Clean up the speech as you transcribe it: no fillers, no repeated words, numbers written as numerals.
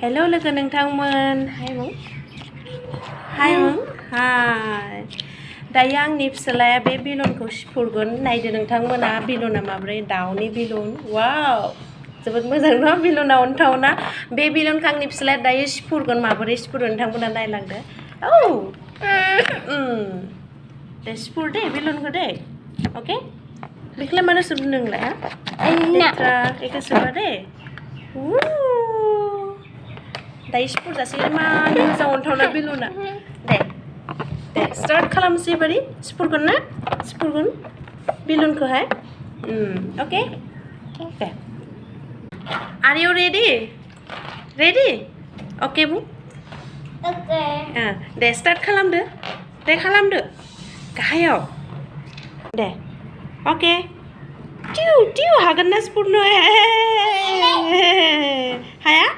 Hello logo nोंथांमोन. Hi mung. Hi mung. Hi. दायो आंनि फिसालाया बे बेलुनखौ सिफुरगोन. नायदो नोंथांमोना बेलुना माब्रै दाउनि बेलुन. वाव! जोबोद मोजां ना बेलुना अन्थावना. बे बेलुनखौ आंनि फिसालाया दायो सिफुरगोन. माबोरै सिफुरो नोंथांमोना नायलांदो. दे सिफुर दे बेलुनखौ दे. ओके? बेखौलाय मानो सोबदों नोंलाय? लेथ्रा बेखौ सोबा दे. दायो सिफुर जासिगोन मानि मोजां अन्थावना बेलुना. दे स्टार्ट खालामसै बारि सिफुरगोन ना? सिफुरगोन बेलुनखौहाय. ओके? दे. Are you ready? Ready? Okay बुं. Okay. दे स्टार्ट खालामदो. दे खालामदो. गाहायाव. दे. ओके. टिउ हागोन ना सिफुरनो? हाया?